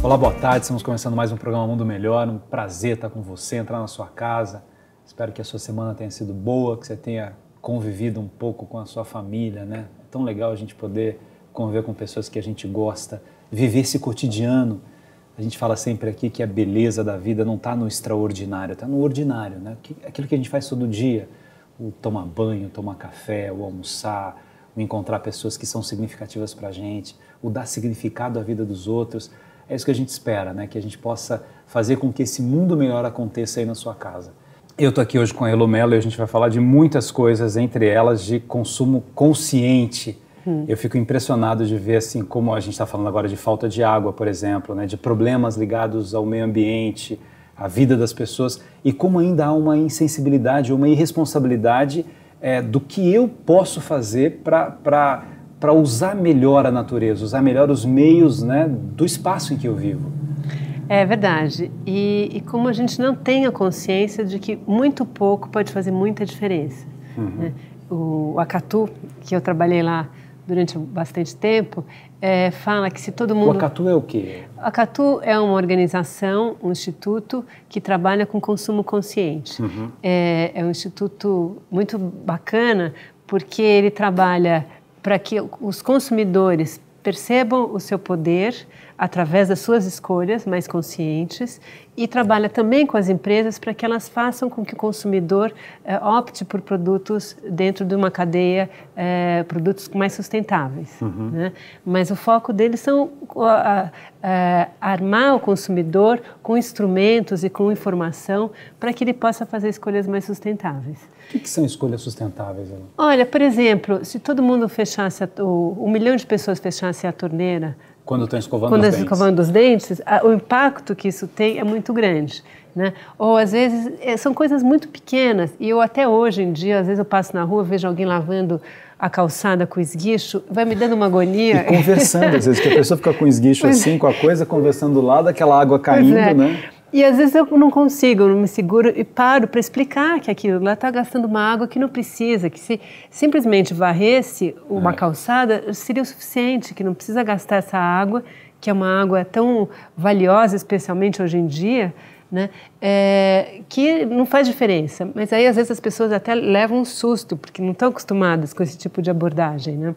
Olá, boa tarde. Estamos começando mais um programa Mundo Melhor. Um prazer estar com você, entrar na sua casa. Espero que a sua semana tenha sido boa, que você tenha convivido um pouco com a sua família, né? É tão legal a gente poder conviver com pessoas que a gente gosta, viver esse cotidiano. A gente fala sempre aqui que a beleza da vida não está no extraordinário, está no ordinário, né? Aquilo que a gente faz todo dia, o tomar banho, tomar café, o almoçar, o encontrar pessoas que são significativas para a gente, o dar significado à vida dos outros. É isso que a gente espera, né? Que a gente possa fazer com que esse mundo melhor aconteça aí na sua casa. Eu estou aqui hoje com a Elo Mello e a gente vai falar de muitas coisas, entre elas de consumo consciente. Eu fico impressionado de ver assim como a gente está falando agora de falta de água, por exemplo, né? De problemas ligados ao meio ambiente, à vida das pessoas, e como ainda há uma insensibilidade, uma irresponsabilidade do que eu posso fazer para usar melhor a natureza, usar melhor os meios, né, do espaço em que eu vivo. É verdade. E como a gente não tem a consciência de que muito pouco pode fazer muita diferença. Né? O Acatu, que eu trabalhei lá durante bastante tempo, fala que se todo mundo... O Acatu é o quê? O Acatu é uma organização, um instituto que trabalha com consumo consciente. É um instituto muito bacana porque ele trabalha para que os consumidores percebam o seu poder através das suas escolhas mais conscientes e trabalha também com as empresas para que elas façam com que o consumidor opte por produtos dentro de uma cadeia, produtos mais sustentáveis. Né? Mas o foco deles são armar o consumidor com instrumentos e com informação para que ele possa fazer escolhas mais sustentáveis. O que são escolhas sustentáveis? Ela? Olha, por exemplo, se todo mundo fechasse, 1 milhão de pessoas fechassem a torneira, quando estão escovando os dentes. Quando estão escovando os dentes, o impacto que isso tem é muito grande. Né? Ou às vezes são coisas muito pequenas e eu até hoje em dia, às vezes eu passo na rua, vejo alguém lavando a calçada com esguicho, vai me dando uma agonia. E conversando, às vezes, que a pessoa fica com esguicho assim, com a coisa, conversando do lado, aquela água caindo, né? E às vezes eu não consigo, eu não me seguro e paro para explicar que aquilo lá está gastando uma água que não precisa, que se simplesmente varresse uma calçada seria o suficiente, que não precisa gastar essa água, que é uma água tão valiosa, especialmente hoje em dia, né? Que não faz diferença. Mas aí às vezes as pessoas até levam um susto, porque não estão acostumadas com esse tipo de abordagem, né?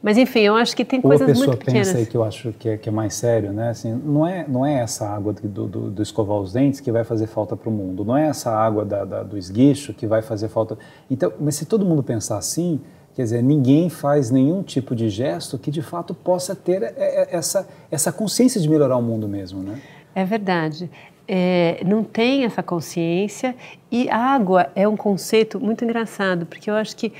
Mas enfim, eu acho que tem coisas muito pequenas. Uma pessoa pensa aí que eu acho que é mais sério, né? Assim, não é essa água do escovar os dentes que vai fazer falta para o mundo, não é essa água do esguicho que vai fazer falta. Então, mas se todo mundo pensar assim, quer dizer, ninguém faz nenhum tipo de gesto que de fato possa ter essa consciência de melhorar o mundo mesmo, né? É verdade. Não tem essa consciência e a água é um conceito muito engraçado, porque eu acho que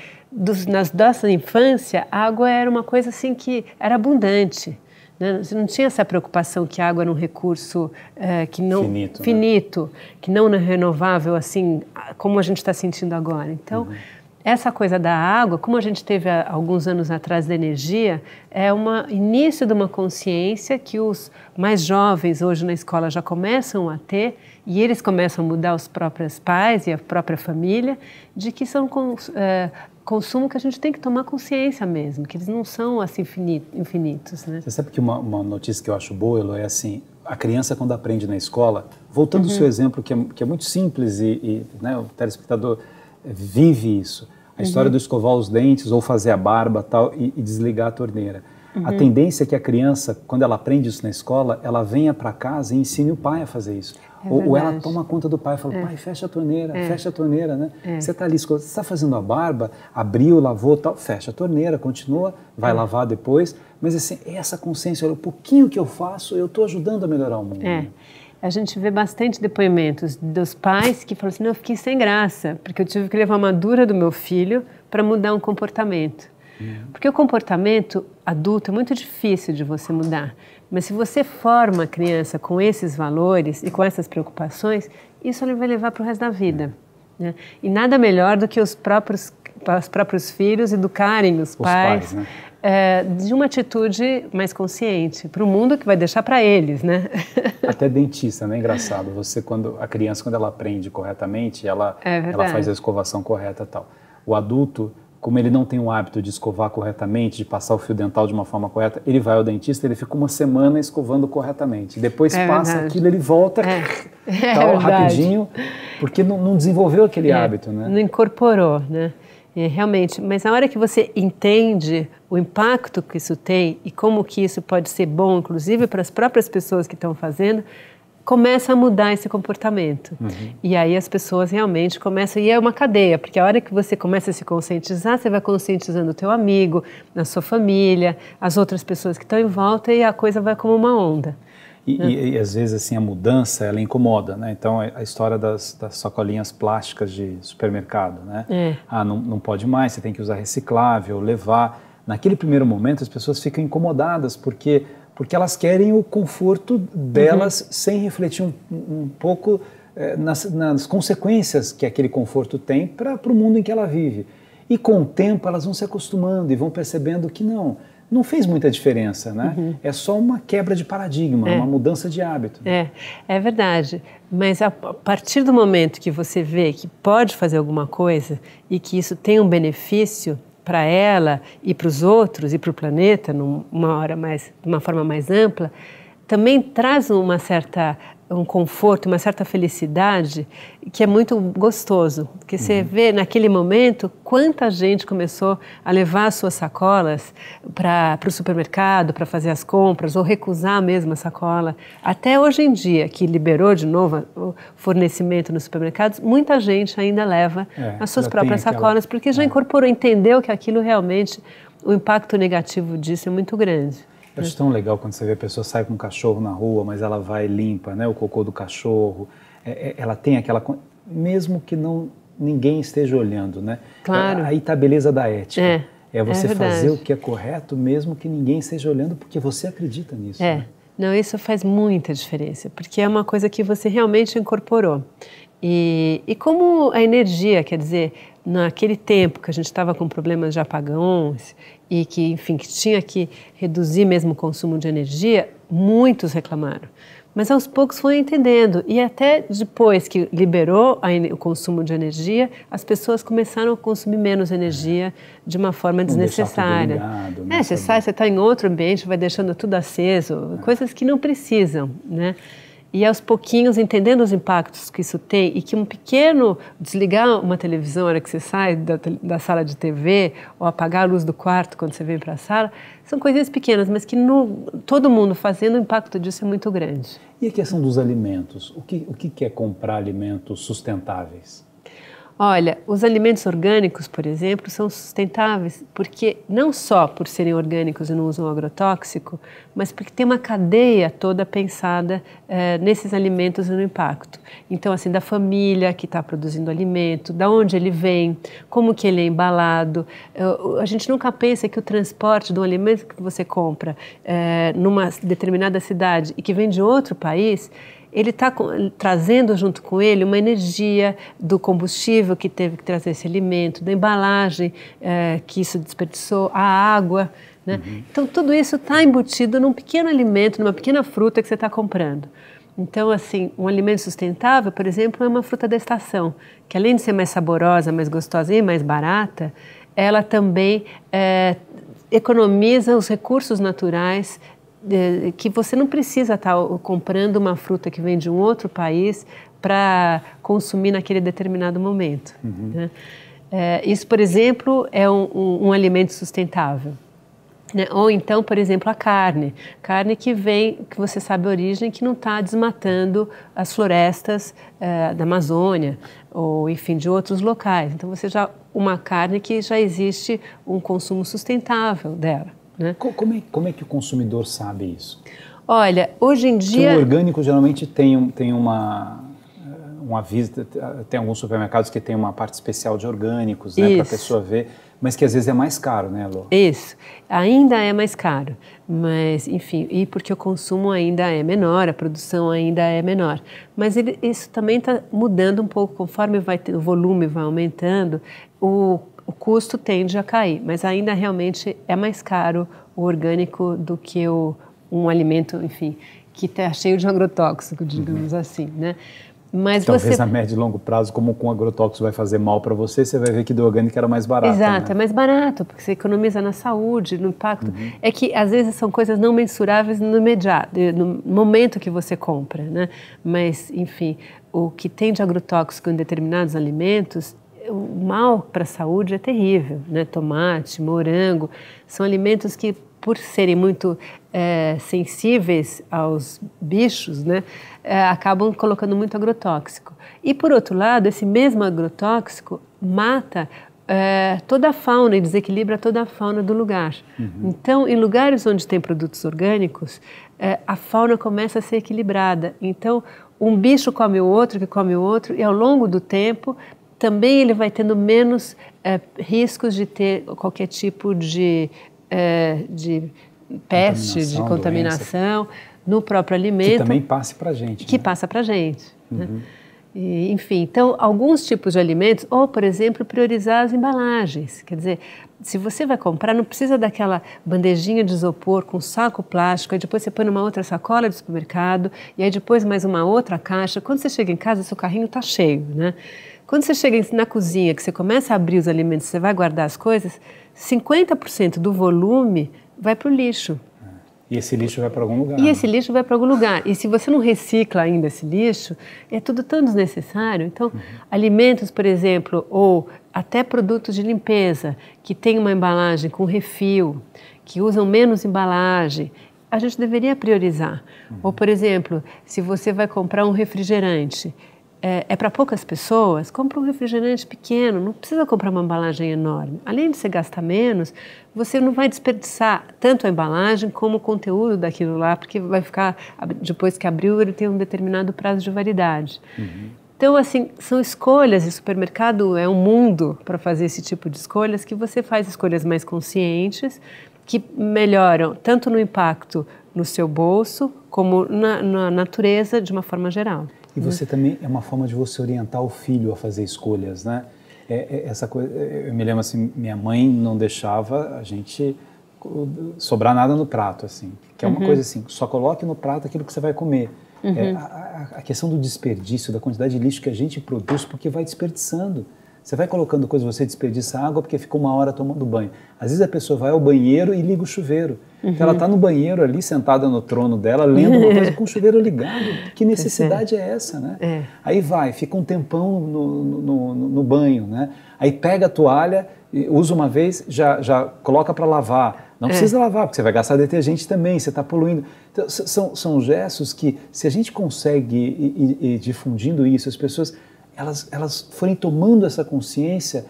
na nossa infância a água era uma coisa assim que era abundante, né? Você não tinha essa preocupação que a água era um recurso que não finito, né? Que não é renovável assim como a gente está sentindo agora. Então essa coisa da água, como a gente teve há alguns anos atrás da energia, é início de uma consciência que os mais jovens hoje na escola já começam a ter e eles começam a mudar os próprios pais e a própria família de que são consumo que a gente tem que tomar consciência mesmo, que eles não são assim infinitos, né? Você sabe que uma notícia que eu acho boa, Elo, é assim, a criança quando aprende na escola, voltando ao seu exemplo que é muito simples e né, o telespectador vive isso, a história do escovar os dentes ou fazer a barba tal, e desligar a torneira. A tendência é que a criança, quando ela aprende isso na escola, ela venha para casa e ensine o pai a fazer isso. Ou ela toma conta do pai e fala, pai, fecha a torneira, né? Você está ali, você está fazendo a barba, abriu, lavou, tal, fecha a torneira, continua, vai lavar depois. Mas assim, essa consciência, olha, o pouquinho que eu faço, eu estou ajudando a melhorar o mundo. Né? A gente vê bastante depoimentos dos pais que falam assim, não, eu fiquei sem graça, porque eu tive que levar uma dura do meu filho para mudar um comportamento. Porque o comportamento adulto é muito difícil de você mudar, mas se você forma a criança com esses valores e com essas preocupações, isso ele vai levar para o resto da vida. Né? E nada melhor do que os próprios filhos educarem os pais né? De uma atitude mais consciente, para o mundo que vai deixar para eles, né? Até dentista, né? Engraçado. A criança, quando ela aprende corretamente, ela faz a escovação correta e tal. O adulto, como ele não tem o hábito de escovar corretamente, de passar o fio dental de uma forma correta, ele vai ao dentista, ele fica uma semana escovando corretamente. Depois passa verdade. aquilo, ele volta rapidinho, porque não desenvolveu aquele hábito, né? Não incorporou, né? Realmente, mas na hora que você entende o impacto que isso tem e como que isso pode ser bom, inclusive para as próprias pessoas que estão fazendo, começa a mudar esse comportamento. E aí as pessoas realmente começam, e é uma cadeia, porque a hora que você começa a se conscientizar, você vai conscientizando o teu amigo, a sua família, as outras pessoas que estão em volta, e a coisa vai como uma onda. E às vezes assim a mudança ela incomoda, né? Então a história das sacolinhas plásticas de supermercado, né? Não pode mais, você tem que usar reciclável, levar. Naquele primeiro momento as pessoas ficam incomodadas porque elas querem o conforto delas sem refletir um pouco nas consequências que aquele conforto tem para o mundo em que ela vive. E com o tempo elas vão se acostumando e vão percebendo que não fez muita diferença, né? É só uma quebra de paradigma, uma mudança de hábito. É verdade. Mas a partir do momento que você vê que pode fazer alguma coisa e que isso tem um benefício para ela e para os outros e para o planeta, de uma forma mais ampla, também traz um conforto, uma certa felicidade que é muito gostoso, porque você vê naquele momento quanta gente começou a levar as suas sacolas para o supermercado, para fazer as compras, ou recusar mesmo a sacola. Até hoje em dia, que liberou de novo o fornecimento nos supermercados, muita gente ainda leva as suas próprias sacolas, porque já incorporou, entendeu que aquilo realmente, o impacto negativo disso é muito grande. Eu acho tão legal quando você vê a pessoa sai com um cachorro na rua, mas ela vai e limpa, né, o cocô do cachorro. Ela tem aquela... Mesmo que ninguém esteja olhando, né? Claro. Aí está a beleza da ética. É você verdade. fazer o que é correto, mesmo que ninguém esteja olhando, porque você acredita nisso. Né? Não, isso faz muita diferença, porque é uma coisa que você realmente incorporou. E como a energia, quer dizer, naquele tempo que a gente estava com problemas de apagões e que, enfim, que tinha que reduzir mesmo o consumo de energia, muitos reclamaram. Mas aos poucos foi entendendo e até depois que liberou o consumo de energia, as pessoas começaram a consumir menos energia de uma forma desnecessária. Ligado, você está em outro ambiente, vai deixando tudo aceso, coisas que não precisam, né? E aos pouquinhos, entendendo os impactos que isso tem e que um pequeno desligar uma televisão na hora que você sai da sala de TV ou apagar a luz do quarto quando você vem para a sala, são coisinhas pequenas, mas que todo mundo fazendo, o impacto disso é muito grande. E a questão dos alimentos? O que é comprar alimentos sustentáveis? Olha, os alimentos orgânicos, por exemplo, são sustentáveis porque não só por serem orgânicos e não usam agrotóxico, mas porque tem uma cadeia toda pensada nesses alimentos e no impacto. Então, assim, da família que está produzindo alimento, da onde ele vem, como que ele é embalado. A gente nunca pensa que o transporte de um alimento que você compra numa determinada cidade e que vem de outro país, ele está trazendo junto com ele uma energia do combustível que teve que trazer esse alimento, da embalagem que isso desperdiçou, a água, né? Então, tudo isso está embutido num pequeno alimento, numa pequena fruta que você está comprando. Então, assim, um alimento sustentável, por exemplo, é uma fruta da estação, que além de ser mais saborosa, mais gostosa e mais barata, ela também economiza os recursos naturais que você não precisa estar comprando uma fruta que vem de um outro país para consumir naquele determinado momento. Né? Isso, por exemplo, é um alimento sustentável. Né? Ou então, por exemplo, a carne que vem, que você sabe a origem, que não está desmatando as florestas da Amazônia ou, enfim, de outros locais. Então, uma carne que já existe um consumo sustentável dela. Né? Como é que o consumidor sabe isso? Olha, hoje em dia... Porque o orgânico geralmente tem um aviso, tem alguns supermercados que tem uma parte especial de orgânicos, né, para a pessoa ver, mas que às vezes é mais caro, né, Lô? Isso, ainda é mais caro, mas enfim, e porque o consumo ainda é menor, a produção ainda é menor. Mas isso também está mudando um pouco, conforme o volume vai aumentando, o custo tende a cair, mas ainda realmente é mais caro o orgânico do que um alimento, enfim, que está cheio de agrotóxico, digamos assim, né? Mas talvez a médio e longo prazo, como com agrotóxico vai fazer mal para você, você vai ver que do orgânico era mais barato. Exato, né? É mais barato, porque você economiza na saúde, no impacto. É que às vezes são coisas não mensuráveis no imediato, no momento que você compra, né? Mas, enfim, o que tem de agrotóxico em determinados alimentos, o mal para a saúde é terrível, né? Tomate, morango, são alimentos que, por serem muito sensíveis aos bichos, né, acabam colocando muito agrotóxico. E, por outro lado, esse mesmo agrotóxico mata toda a fauna e desequilibra toda a fauna do lugar. Então, em lugares onde tem produtos orgânicos, a fauna começa a ser equilibrada. Então, um bicho come o outro, que come o outro, e ao longo do tempo, também ele vai tendo menos riscos de ter qualquer tipo de peste, de contaminação no próprio alimento. Que também passe para a gente. Que passa para a gente. Né? E, enfim, então, alguns tipos de alimentos, ou, por exemplo, priorizar as embalagens. Quer dizer, se você vai comprar, não precisa daquela bandejinha de isopor com saco plástico, aí depois você põe numa outra sacola de supermercado, e aí depois mais uma outra caixa. Quando você chega em casa, seu carrinho está cheio, né? Quando você chega na cozinha, que você começa a abrir os alimentos, você vai guardar as coisas, 50% do volume vai para o lixo. E esse lixo vai para algum lugar. E esse lixo vai para algum lugar. E se você não recicla ainda esse lixo, é tudo tão desnecessário. Então, alimentos, por exemplo, ou até produtos de limpeza, que tem uma embalagem com refil, que usam menos embalagem, a gente deveria priorizar. Ou, por exemplo, se você vai comprar um refrigerante, é para poucas pessoas, compra um refrigerante pequeno, não precisa comprar uma embalagem enorme. Além de você gastar menos, você não vai desperdiçar tanto a embalagem como o conteúdo daquilo lá, porque vai ficar, depois que abriu, ele tem um determinado prazo de validade. Então, assim, são escolhas, e o supermercado é um mundo para fazer esse tipo de escolhas, que você faz escolhas mais conscientes, que melhoram tanto no impacto no seu bolso, como na natureza de uma forma geral. E você também, é uma forma de você orientar o filho a fazer escolhas, né? Essa coisa, eu me lembro assim, minha mãe não deixava a gente sobrar nada no prato, assim. Que é uma coisa assim, só coloque no prato aquilo que você vai comer. A questão do desperdício, da quantidade de lixo que a gente produz, porque vai desperdiçando. Você vai colocando coisa, você desperdiça água porque ficou uma hora tomando banho. Às vezes a pessoa vai ao banheiro e liga o chuveiro. Então ela está no banheiro ali, sentada no trono dela, lendo uma coisa com o chuveiro ligado. Que necessidade é essa, né? Aí vai, fica um tempão no banho, né? Aí pega a toalha, usa uma vez, já coloca para lavar. Não precisa lavar, porque você vai gastar detergente também, você está poluindo. Então, são gestos que, se a gente consegue ir difundindo isso, as pessoas elas forem tomando essa consciência,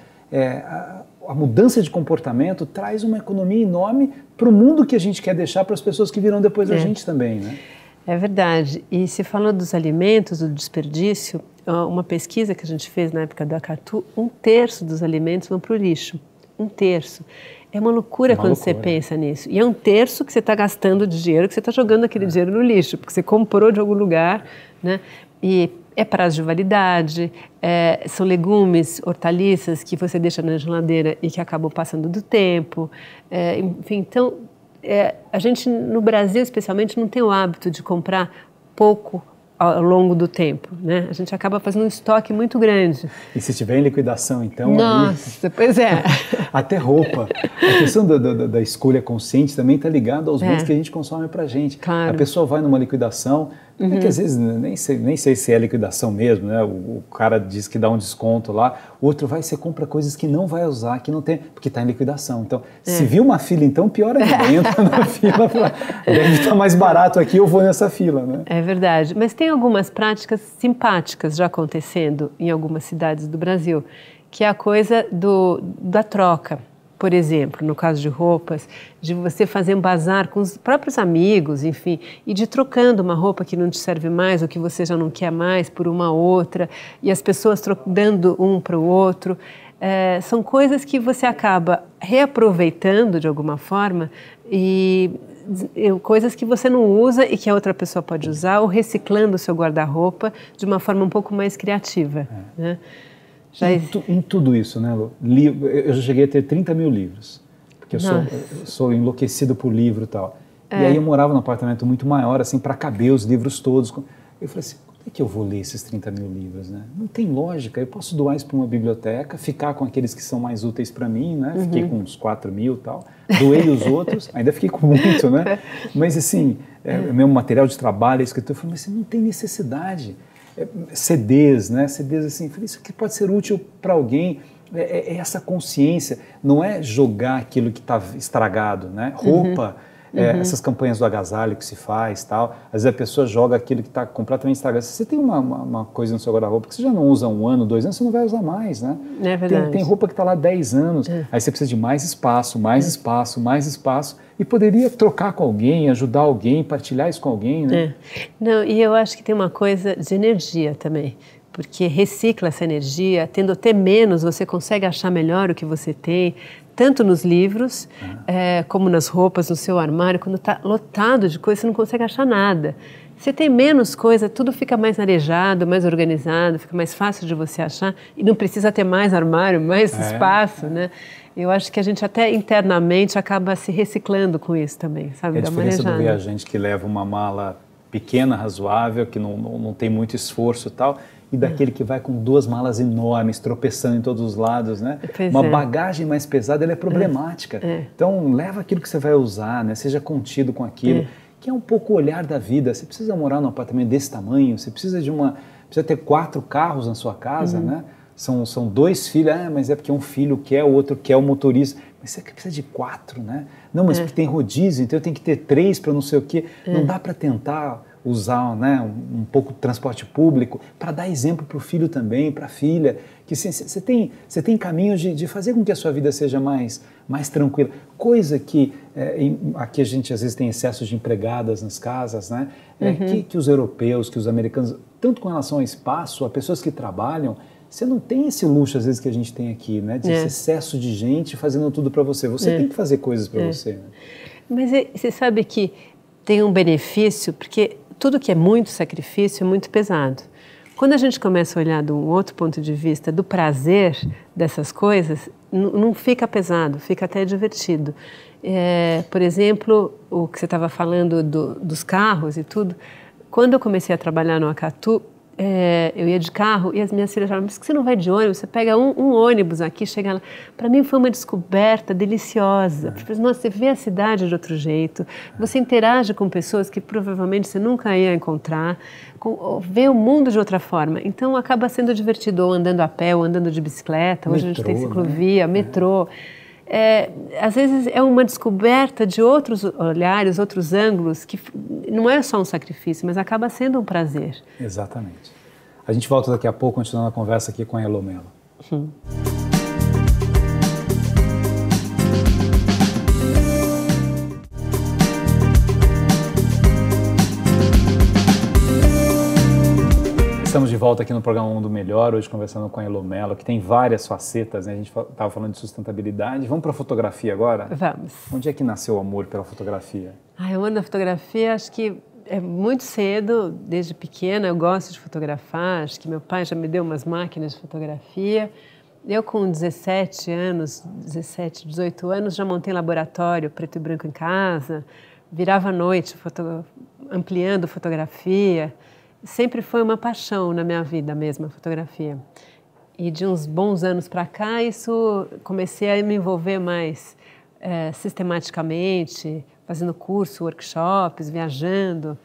a mudança de comportamento traz uma economia enorme para o mundo que a gente quer deixar para as pessoas que virão depois da gente também, né? É verdade. E se falando dos alimentos, do desperdício, uma pesquisa que a gente fez na época do Acatu, 1/3 dos alimentos vão para o lixo. 1/3. É uma loucura quando você pensa nisso. E é 1/3 que você está gastando de dinheiro, que você está jogando aquele dinheiro no lixo, porque você comprou de algum lugar, né? E é prazo de validade, são legumes, hortaliças que você deixa na geladeira e que acabam passando do tempo. Enfim, então, a gente no Brasil, especialmente, não tem o hábito de comprar pouco ao longo do tempo, né? A gente acaba fazendo um estoque muito grande. E se tiver em liquidação, então... Nossa, pois é. Até roupa. A questão da escolha consciente também está ligada aos bens que a gente consome para a gente. Claro. A pessoa vai numa liquidação, que às vezes nem sei se é liquidação mesmo, né? O cara diz que dá um desconto lá, o outro vai e você compra coisas que não vai usar, que não tem, porque está em liquidação. Então, se viu uma fila, então pior ainda, entra na fila, deve estar mais barato aqui, eu vou nessa fila, né? É verdade, mas tem algumas práticas simpáticas já acontecendo em algumas cidades do Brasil, que é a coisa da troca. Por exemplo, no caso de roupas, de você fazer um bazar com os próprios amigos, enfim, e de trocando uma roupa que não te serve mais ou que você já não quer mais por uma outra, e as pessoas dando um para o outro. São coisas que você acaba reaproveitando de alguma forma e coisas que você não usa e que a outra pessoa pode usar, ou reciclando o seu guarda-roupa de uma forma um pouco mais criativa, né? Em tudo isso, né, Lu? Eu já cheguei a ter 30 mil livros, porque eu sou enlouquecido por livro e tal. E aí eu morava num apartamento muito maior, assim, para caber os livros todos. Eu falei assim, por que eu vou ler esses 30 mil livros, né? Não tem lógica, eu posso doar isso para uma biblioteca, ficar com aqueles que são mais úteis para mim, né? Fiquei com uns 4 mil e tal, doei os outros, ainda fiquei com muito, né? Mas assim, meu material de trabalho, escritor, eu falei, mas você não tem necessidade. CDs, né? CDs assim, falei, isso aqui pode ser útil para alguém. É essa consciência, não é jogar aquilo que está estragado, né? Roupa, essas campanhas do agasalho que se faz, tal. Às vezes a pessoa joga aquilo que está completamente estragado. Se você tem uma coisa no seu guarda-roupa que você já não usa 1 ano, 2 anos, você não vai usar mais, né? É verdade. Tem roupa que está lá 10 anos, aí você precisa de mais espaço, mais espaço, mais espaço, e poderia trocar com alguém, ajudar alguém, partilhar isso com alguém, né? Não, e eu acho que tem uma coisa de energia também, porque recicla essa energia, tendo até menos, você consegue achar melhor o que você tem, tanto nos livros, como nas roupas, no seu armário. Quando está lotado de coisa, você não consegue achar nada. Se tem menos coisa, tudo fica mais arejado, mais organizado, fica mais fácil de você achar, e não precisa ter mais armário, mais espaço, né? Eu acho que a gente até internamente acaba se reciclando com isso também, sabe? É a diferença do viajante que leva uma mala pequena, razoável, que não tem muito esforço e tal, e daquele que vai com 2 malas enormes, tropeçando em todos os lados, né? Uma bagagem mais pesada, ela é problemática. Então, leva aquilo que você vai usar, né? Seja contido com aquilo, que é um pouco o olhar da vida. Você precisa morar num apartamento desse tamanho, você precisa precisa ter 4 carros na sua casa, né? São 2 filhos, mas é porque um filho quer, o outro quer o motorista. Mas você precisa de 4, né? Não, mas porque tem rodízio, então eu tenho que ter 3 para não sei o quê. Não dá para tentar usar, né, um pouco de transporte público para dar exemplo para o filho também, para a filha, que você tem caminhos de fazer com que a sua vida seja mais tranquila. Coisa que aqui a gente às vezes tem excesso de empregadas nas casas, né? Que os europeus, que os americanos, tanto com relação ao espaço, a pessoas que trabalham, você não tem esse luxo às vezes que a gente tem aqui, né? De esse excesso de gente fazendo tudo para você. Você tem que fazer coisas para você. Né? Mas você sabe que tem um benefício, porque tudo que é muito sacrifício é muito pesado. Quando a gente começa a olhar de um outro ponto de vista, do prazer dessas coisas, não fica pesado, fica até divertido. Por exemplo, o que você estava falando dos carros e tudo, quando eu comecei a trabalhar no Acatu, eu ia de carro e as minhas filhas falavam, mas que você não vai de ônibus? Você pega um ônibus aqui, chega lá. Para mim foi uma descoberta deliciosa. Nossa, você vê a cidade de outro jeito, você interage com pessoas que provavelmente você nunca ia encontrar, vê o mundo de outra forma. Então acaba sendo divertido, ou andando a pé, ou andando de bicicleta. Hoje a gente tem ciclovia, metrô. Às vezes é uma descoberta de outros olhares, outros ângulos, que não é só um sacrifício, mas acaba sendo um prazer. Exatamente. A gente volta daqui a pouco, continuando a conversa aqui com a Elô Mello. Estamos de volta aqui no programa Mundo Melhor, hoje conversando com a Elô Mello, que tem várias facetas, né? A gente estava falando de sustentabilidade. Vamos para a fotografia agora? Vamos. Onde é que nasceu o amor pela fotografia? O amor da fotografia, acho que é muito cedo, desde pequena eu gosto de fotografar, acho que meu pai já me deu umas máquinas de fotografia. Eu com 17, 18 anos, já montei laboratório preto e branco em casa, virava à noite ampliando fotografia. Sempre foi uma paixão na minha vida mesmo, a fotografia. E de uns bons anos para cá, comecei a me envolver mais sistematicamente, fazendo curso, workshops, viajando.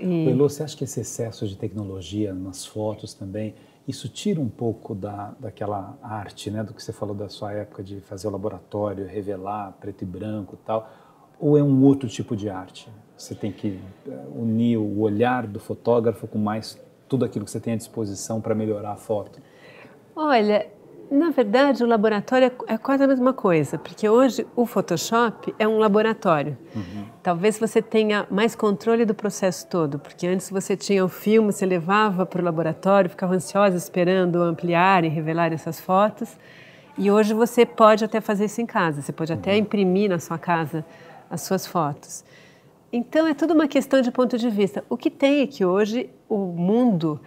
Elô, você acha que esse excesso de tecnologia nas fotos também, isso tira um pouco daquela arte, né, do que você falou da sua época de fazer o laboratório, revelar, preto e branco e tal, ou é um outro tipo de arte? Você tem que unir o olhar do fotógrafo com mais tudo aquilo que você tem à disposição para melhorar a foto? Olha, na verdade o laboratório é quase a mesma coisa, porque hoje o Photoshop é um laboratório. Talvez você tenha mais controle do processo todo, porque antes você tinha o filme, você levava para o laboratório, ficava ansiosa esperando ampliar e revelar essas fotos, e hoje você pode até fazer isso em casa, você pode até imprimir na sua casa as suas fotos. Então, é tudo uma questão de ponto de vista. O que tem é que hoje o mundo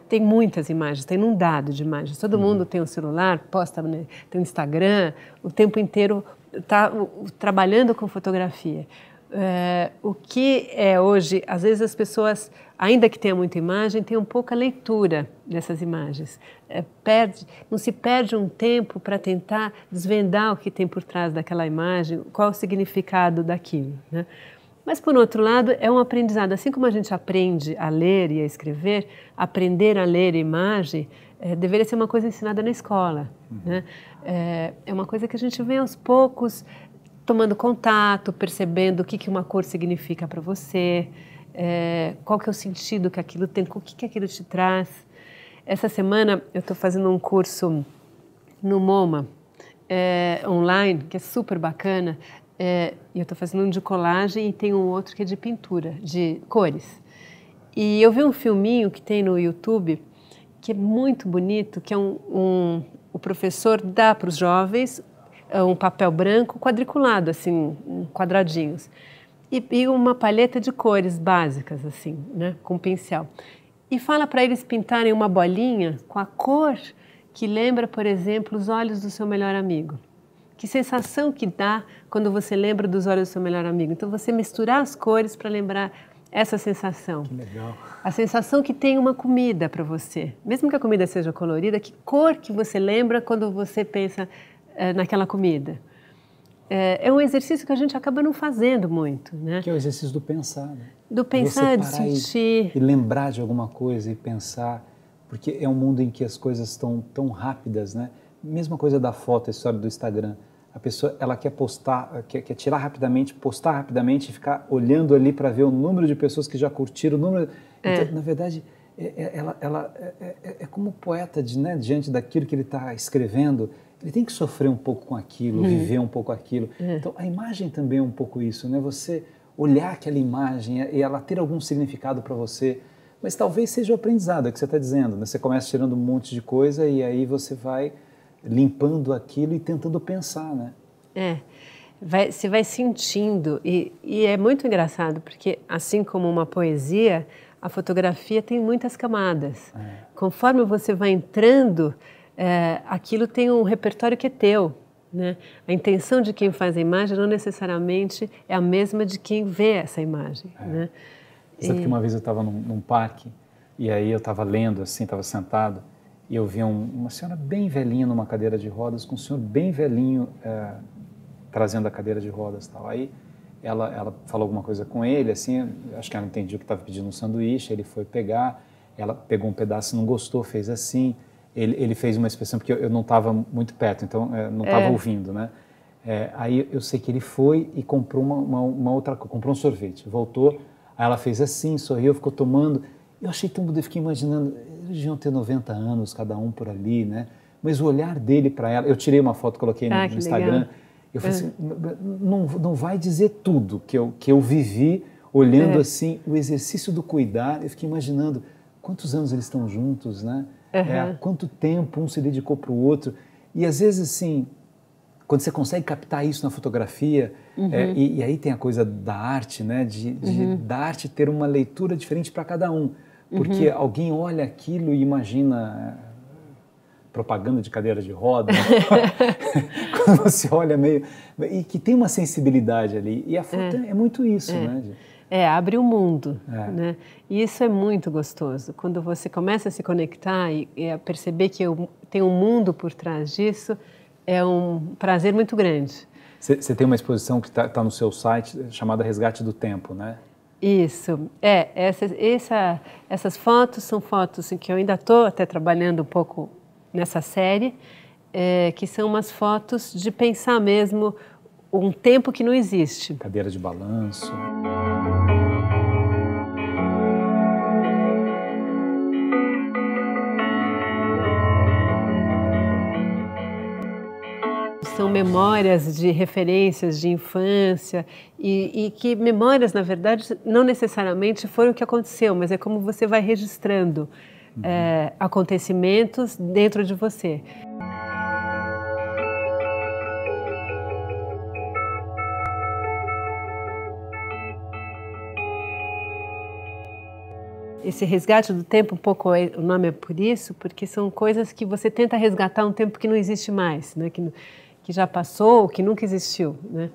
tem muitas imagens, está inundado de imagens. Todo mundo tem um celular, posta, né, tem um Instagram, o tempo inteiro está trabalhando com fotografia. O que é hoje, às vezes as pessoas, ainda que tenham muita imagem, têm um pouca leitura dessas imagens. Não se perde um tempo para tentar desvendar o que tem por trás daquela imagem, qual o significado daquilo, né? Mas, por outro lado, é um aprendizado. Assim como a gente aprende a ler e a escrever, aprender a ler imagem deveria ser uma coisa ensinada na escola, né? É uma coisa que a gente vê aos poucos, tomando contato, percebendo o que uma cor significa para você, qual que é o sentido que aquilo tem, o que aquilo te traz. Essa semana eu estou fazendo um curso no MoMA, online, que é super bacana, e eu estou fazendo um de colagem e tem um outro que é de pintura, de cores. E eu vi um filminho que tem no YouTube, que é muito bonito, que é o professor dá para os jovens um papel branco quadriculado, assim, quadradinhos, e uma paleta de cores básicas, assim, né, com pincel. E fala para eles pintarem uma bolinha com a cor que lembra, por exemplo, os olhos do seu melhor amigo. Que sensação que dá quando você lembra dos olhos do seu melhor amigo. Então, você misturar as cores para lembrar essa sensação. Que legal. A sensação que tem uma comida para você. Mesmo que a comida seja colorida, que cor que você lembra quando você pensa naquela comida? É um exercício que a gente acaba não fazendo muito, né? Que é o exercício do pensar, né? Do pensar, de sentir. E lembrar de alguma coisa e pensar, porque é um mundo em que as coisas estão tão rápidas, né? Mesma coisa da foto, a história do Instagram. A pessoa, ela quer postar, quer tirar rapidamente, postar rapidamente e ficar olhando ali para ver o número de pessoas que já curtiram, o número... Então, na verdade, ela é como poeta, né? Diante daquilo que ele está escrevendo, ele tem que sofrer um pouco com aquilo, viver um pouco aquilo. Então, a imagem também é um pouco isso, né? Você olhar aquela imagem e ela ter algum significado para você, mas talvez seja o aprendizado, é o que você está dizendo, né? Você começa tirando um monte de coisa e aí você vai limpando aquilo e tentando pensar, né? Você vai sentindo, e é muito engraçado, porque assim como uma poesia, a fotografia tem muitas camadas. Conforme você vai entrando, aquilo tem um repertório que é teu, né? A intenção de quem faz a imagem não necessariamente é a mesma de quem vê essa imagem, né? Sabe que uma vez eu estava num parque, e aí eu estava lendo, assim, estava sentado, e eu vi uma senhora bem velhinha numa cadeira de rodas, com um senhor bem velhinho trazendo a cadeira de rodas e tal. Aí ela falou alguma coisa com ele, assim, acho que ela entendia que estava pedindo um sanduíche, ele foi pegar, ela pegou um pedaço e não gostou, fez assim, ele fez uma expressão, porque eu não estava muito perto, então não estava ouvindo, né? Aí eu sei que ele foi e comprou uma outra coisa, comprou um sorvete, voltou, aí ela fez assim, sorriu, ficou tomando. Eu achei tão bonito, eu fiquei imaginando, eles deviam ter 90 anos, cada um por ali, né? Mas o olhar dele para ela, eu tirei uma foto, coloquei no Instagram, legal. Eu falei assim, não vai dizer tudo que eu vivi olhando assim, o exercício do cuidar, eu fiquei imaginando quantos anos eles estão juntos, né? Há quanto tempo um se dedicou para o outro, e às vezes assim, quando você consegue captar isso na fotografia, e aí tem a coisa da arte, né? Da arte ter uma leitura diferente para cada um. Porque alguém olha aquilo e imagina propaganda de cadeira de roda, quando você olha meio... E que tem uma sensibilidade ali. E a foto é muito isso, né? Abre o mundo, né? E isso é muito gostoso. Quando você começa a se conectar e a perceber que tem um mundo por trás disso, é um prazer muito grande. Você tem uma exposição que está no seu site chamada Resgate do Tempo, né? Isso. Essas fotos são fotos em que eu ainda estou até trabalhando um pouco nessa série, que são umas fotos de pensar mesmo um tempo que não existe. Cadeira de balanço. São memórias de referências de infância e que memórias, na verdade, não necessariamente foram o que aconteceu, mas é como você vai registrando acontecimentos dentro de você. Esse resgate do tempo, um pouco o nome é por isso, porque são coisas que você tenta resgatar um tempo que não existe mais, né? Que já passou, que nunca existiu, né?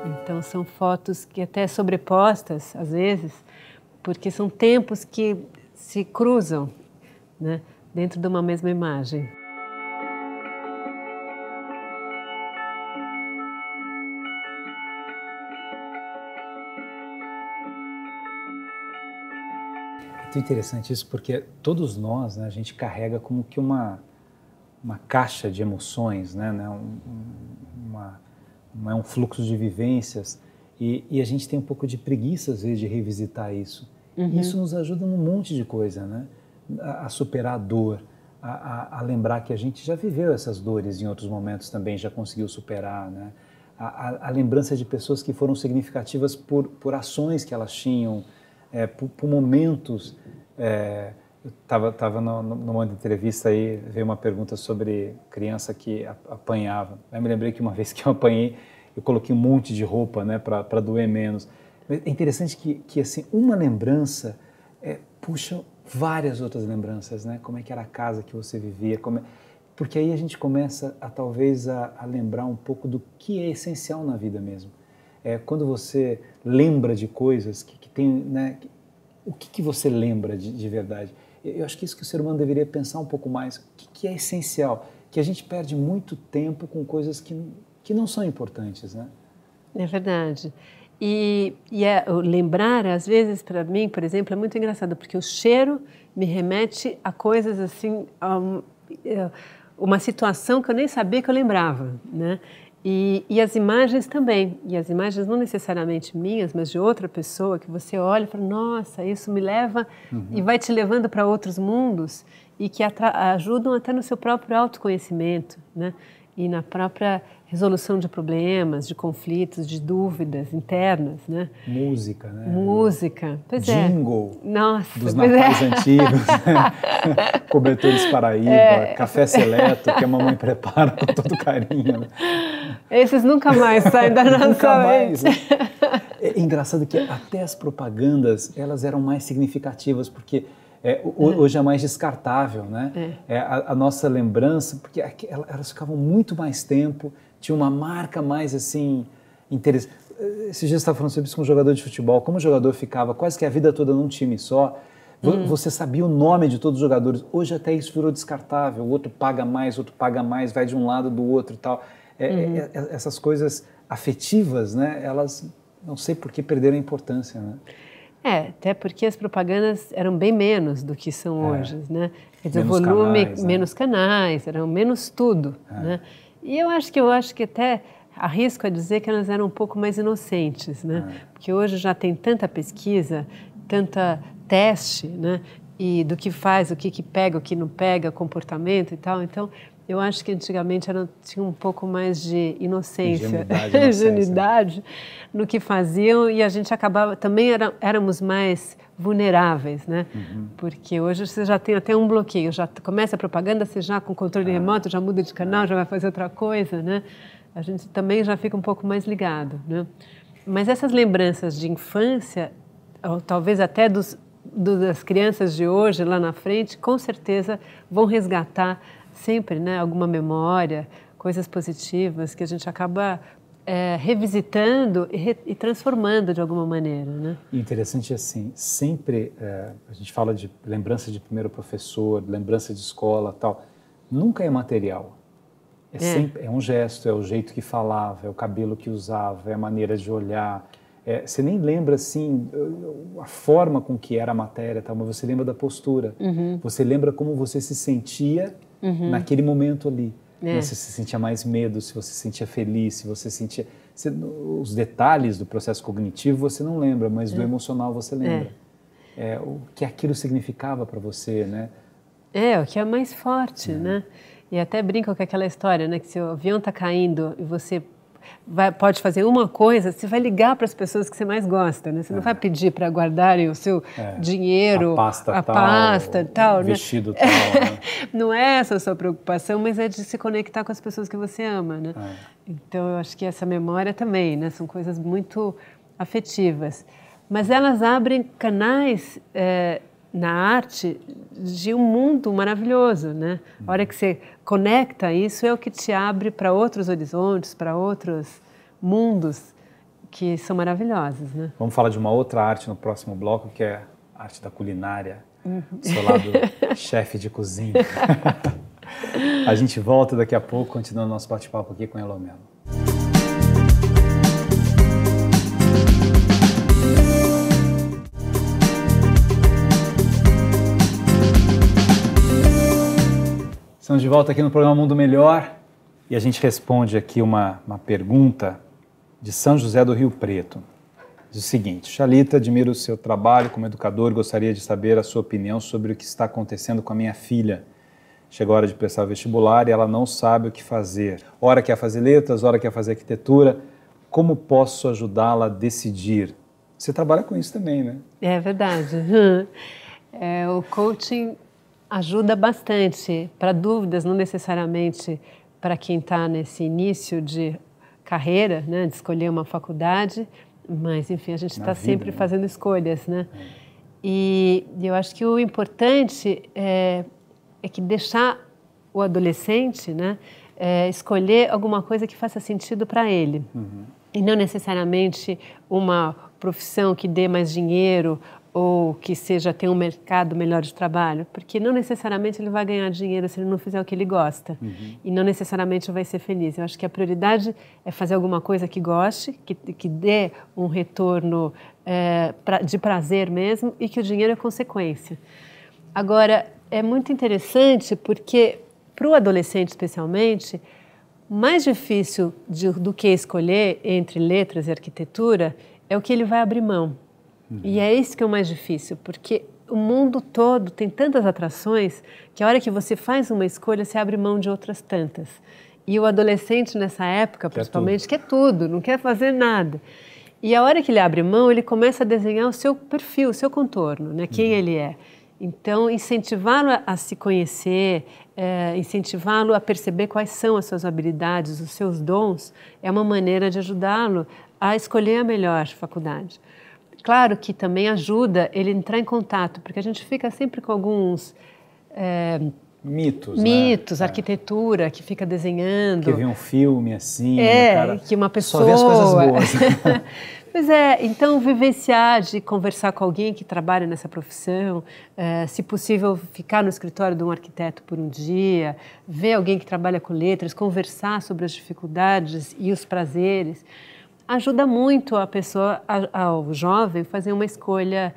Então são fotos que até sobrepostas, às vezes, porque são tempos que se cruzam, né, dentro de uma mesma imagem. É muito interessante isso, porque todos nós, né, a gente carrega como que uma caixa de emoções, né, um fluxo de vivências, e a gente tem um pouco de preguiça, às vezes, de revisitar isso. E isso nos ajuda num monte de coisa, né? A superar a dor, a lembrar que a gente já viveu essas dores em outros momentos também, já conseguiu superar, né? A lembrança de pessoas que foram significativas por ações que elas tinham, por momentos. Eu estava numa entrevista aí, veio uma pergunta sobre criança que apanhava. Aí me lembrei que uma vez que eu apanhei, eu coloquei um monte de roupa, né, para doer menos. É interessante que assim, uma lembrança puxa várias outras lembranças, né? Como é que era a casa que você vivia, porque aí a gente começa talvez a lembrar um pouco do que é essencial na vida mesmo. Quando você lembra de coisas que tem, né? O que você lembra de verdade? Eu acho que isso que o ser humano deveria pensar um pouco mais. O que é essencial? Que a gente perde muito tempo com coisas que não são importantes, né? É verdade. E lembrar, às vezes, para mim, por exemplo, é muito engraçado, porque o cheiro me remete a coisas assim, uma situação que eu nem sabia que eu lembrava, né? E as imagens também, e as imagens não necessariamente minhas, mas de outra pessoa, que você olha e fala, nossa, isso me leva, e vai te levando para outros mundos, e que ajudam até no seu próprio autoconhecimento, né? E na própria resolução de problemas, de conflitos, de dúvidas internas, né? Música, né? Música, pois Jingle, nossa, dos natais antigos, né? Cobertores Paraíba, café seleto, que a mamãe prepara com todo carinho. Né? Esses nunca mais saem da nossa Nunca mente. mais, né? É engraçado que até as propagandas, elas eram mais significativas, porque hoje é mais descartável, né? A nossa lembrança, porque elas ficavam muito mais tempo, tinha uma marca mais assim, interessante. Esses dias você estava falando sobre isso com um jogador de futebol, como o jogador ficava quase que a vida toda num time só, você sabia o nome de todos os jogadores, hoje até isso virou descartável, o outro paga mais, vai de um lado do outro e tal. Essas coisas afetivas, né, elas não sei por que perderam a importância, né? Até porque as propagandas eram bem menos do que são hoje, né? Quer dizer, menos o volume, canais, menos canais, eram menos tudo, né? E eu acho que até arrisco a dizer que elas eram um pouco mais inocentes, né? Porque hoje já tem tanta pesquisa, tanta teste, né? E do que faz, o que pega, o que não pega, comportamento e tal. Então, eu acho que antigamente tinha um pouco mais de inocência, ingenuidade no que faziam, e a gente acabava, também éramos mais vulneráveis, né? Porque hoje você já tem até um bloqueio, já começa a propaganda, você já com controle remoto, já muda de canal, já vai fazer outra coisa, né? A gente também já fica um pouco mais ligado, né? Mas essas lembranças de infância, ou talvez até das crianças de hoje, lá na frente, com certeza vão resgatar sempre, né, alguma memória, coisas positivas que a gente acaba revisitando e transformando de alguma maneira, né? Interessante assim, sempre a gente fala de lembrança de primeiro professor, lembrança de escola, tal, nunca é material. Sempre, é um gesto, é o jeito que falava, é o cabelo que usava, é a maneira de olhar. Você nem lembra assim a forma com que era a matéria, tal, mas você lembra da postura. Você lembra como você se sentia naquele momento ali. Se você sentia mais medo, se você se sentia feliz, se você sentia... os detalhes do processo cognitivo você não lembra, mas do emocional você lembra. O que aquilo significava para você, né? O que é mais forte, né? E até brinco com aquela história, né? Que se o avião está caindo e você pode fazer uma coisa, você vai ligar para as pessoas que você mais gosta, né? Você não vai pedir para guardarem o seu dinheiro, a pasta tal, né? Vestido tal, né? Não é essa a sua preocupação, mas é de se conectar com as pessoas que você ama, né? Então, eu acho que essa memória também, né? São coisas muito afetivas. Mas elas abrem canais na arte de um mundo maravilhoso, né? A hora que você conecta isso é o que te abre para outros horizontes, para outros mundos que são maravilhosas, né? Vamos falar de uma outra arte no próximo bloco, que é a arte da culinária, seu lado chefe de cozinha. A gente volta daqui a pouco, continuando nosso bate-papo aqui com a Elomelo. Estamos de volta aqui no programa Mundo Melhor e a gente responde aqui uma pergunta de São José do Rio Preto. Diz o seguinte: Chalita, admiro o seu trabalho como educador e gostaria de saber a sua opinião sobre o que está acontecendo com a minha filha. Chegou a hora de prestar o vestibular e ela não sabe o que fazer. Ora quer fazer letras, ora quer fazer arquitetura. Como posso ajudá-la a decidir? Você trabalha com isso também, né? É verdade. O coaching ajuda bastante para dúvidas, não necessariamente para quem está nesse início de carreira, né, de escolher uma faculdade, mas, enfim, a gente está sempre fazendo escolhas, né? E eu acho que o importante é que deixar o adolescente, né, escolher alguma coisa que faça sentido para ele. E não necessariamente uma profissão que dê mais dinheiro ou que tenha um mercado melhor de trabalho, porque não necessariamente ele vai ganhar dinheiro se ele não fizer o que ele gosta, e não necessariamente vai ser feliz. Eu acho que a prioridade é fazer alguma coisa que goste, que dê um retorno de prazer mesmo, e que o dinheiro é consequência. Agora, é muito interessante porque, para o adolescente especialmente, mais difícil do que escolher entre letras e arquitetura é o que ele vai abrir mão. E é isso que é o mais difícil, porque o mundo todo tem tantas atrações que a hora que você faz uma escolha, você abre mão de outras tantas. E o adolescente nessa época, principalmente, quer tudo, não quer fazer nada. E a hora que ele abre mão, ele começa a desenhar o seu perfil, o seu contorno, né? Quem ele é. Então, incentivá-lo a se conhecer, incentivá-lo a perceber quais são as suas habilidades, os seus dons, é uma maneira de ajudá-lo a escolher a melhor faculdade. Claro que também ajuda ele a entrar em contato, porque a gente fica sempre com alguns mitos, né? Arquitetura, que fica desenhando. Que vê um filme assim, cara que uma pessoa... só vê as coisas boas. Pois então vivenciar, de conversar com alguém que trabalha nessa profissão, se possível ficar no escritório de um arquiteto por um dia, ver alguém que trabalha com letras, conversar sobre as dificuldades e os prazeres, ajuda muito a pessoa, ao jovem, fazer uma escolha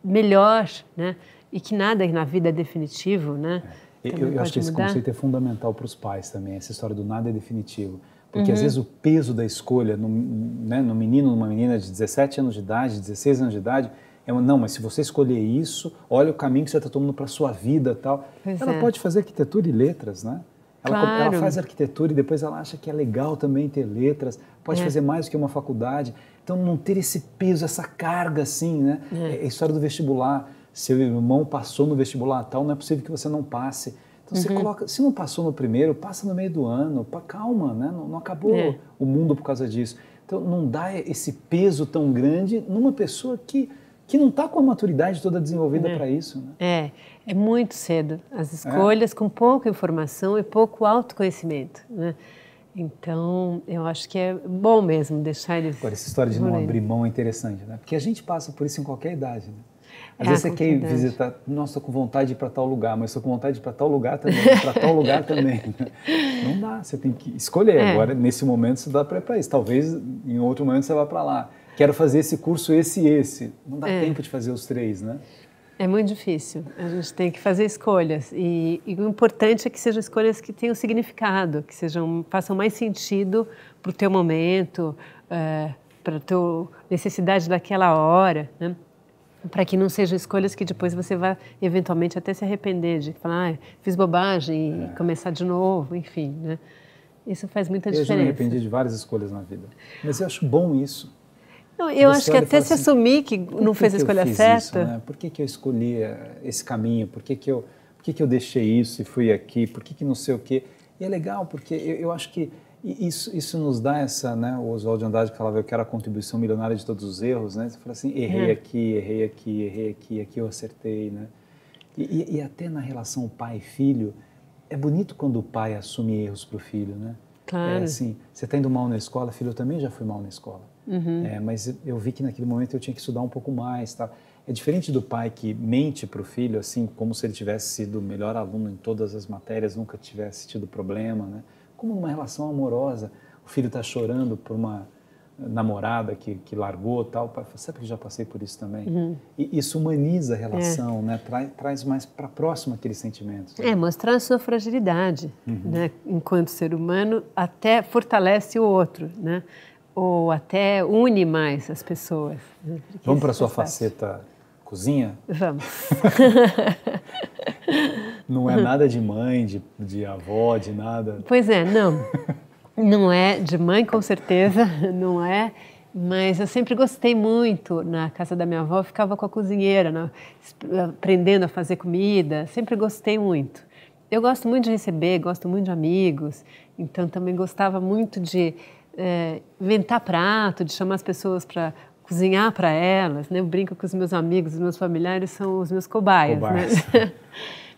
melhor, né? E que nada na vida é definitivo, né? Eu acho que esse conceito é fundamental para os pais também, essa história do nada é definitivo. Porque às vezes o peso da escolha no menino, numa menina de 17 anos de idade, 16 anos de idade, não, mas se você escolher isso, olha o caminho que você está tomando para a sua vida, tal. Ela pode fazer arquitetura e letras, né? Ela faz arquitetura e depois ela acha que é legal também ter letras, pode fazer mais do que uma faculdade. Então não ter esse peso, essa carga assim, né? É a história do vestibular. Seu irmão passou no vestibular tal, não é possível que você não passe. Então você coloca, se não passou no primeiro, passa no meio do ano, calma, né? Não acabou o mundo por causa disso. Então não dá esse peso tão grande numa pessoa que não está com a maturidade toda desenvolvida para isso. Né? É muito cedo. As escolhas com pouca informação e pouco autoconhecimento. Né? Então, eu acho que é bom mesmo deixar eles... Agora, essa história de não abrir mão é interessante, né? Porque a gente passa por isso em qualquer idade, né? Às vezes você quer visitar, nossa, estou com vontade de ir para tal lugar, mas estou com vontade de ir para tal lugar também, para tal lugar também. Não dá, você tem que escolher. Agora, nesse momento, você dá para isso. Talvez em outro momento você vá para lá. Quero fazer esse curso, esse e esse. Não dá tempo de fazer os três, né? É muito difícil. A gente tem que fazer escolhas. E o importante é que sejam escolhas que tenham significado, que façam mais sentido para o teu momento, para a tua necessidade daquela hora, né? Para que não sejam escolhas que depois você vai eventualmente até se arrepender de falar, fiz bobagem e começar de novo, enfim, né? Isso faz muita diferença. Eu já me arrependi de várias escolhas na vida, mas eu acho bom isso. Não, eu acho que até se assumir que não fez a escolha certa. Isso, né? Por que eu escolhi esse caminho? Por que eu deixei isso e fui aqui? Por que não sei o quê? E é legal, porque eu acho que isso nos dá essa, né? O Oswald de Andrade que falava, eu quero a contribuição milionária de todos os erros, né? Você fala assim, errei aqui eu acertei, né? E até na relação pai e filho, é bonito quando o pai assume erros para o filho, né? Claro. Assim, você está indo mal na escola, filho, eu também já fui mal na escola. Mas eu vi que naquele momento eu tinha que estudar um pouco mais, tá? É diferente do pai que mente para o filho, assim, como se ele tivesse sido o melhor aluno em todas as matérias, nunca tivesse tido problema, né? Como numa relação amorosa, o filho está chorando por uma namorada que largou, tal, o pai fala, sabe que eu já passei por isso também? E isso humaniza a relação, né? Traz mais para próximo aqueles sentimentos. Né? Mostrar a sua fragilidade, né? Enquanto ser humano, até fortalece o outro, né? Ou até une mais as pessoas. Né? Vamos para a sua faceta cozinha? Vamos. Não é nada de mãe, de avó, de nada? Pois é, não. Não é de mãe, com certeza, não é. Mas eu sempre gostei muito. Na casa da minha avó, eu ficava com a cozinheira, né? Aprendendo a fazer comida. Sempre gostei muito. Eu gosto muito de receber, gosto muito de amigos. Então, também gostava muito de inventar prato, de chamar as pessoas para cozinhar para elas, né? Eu brinco que os meus amigos, os meus familiares são os meus cobaias, né?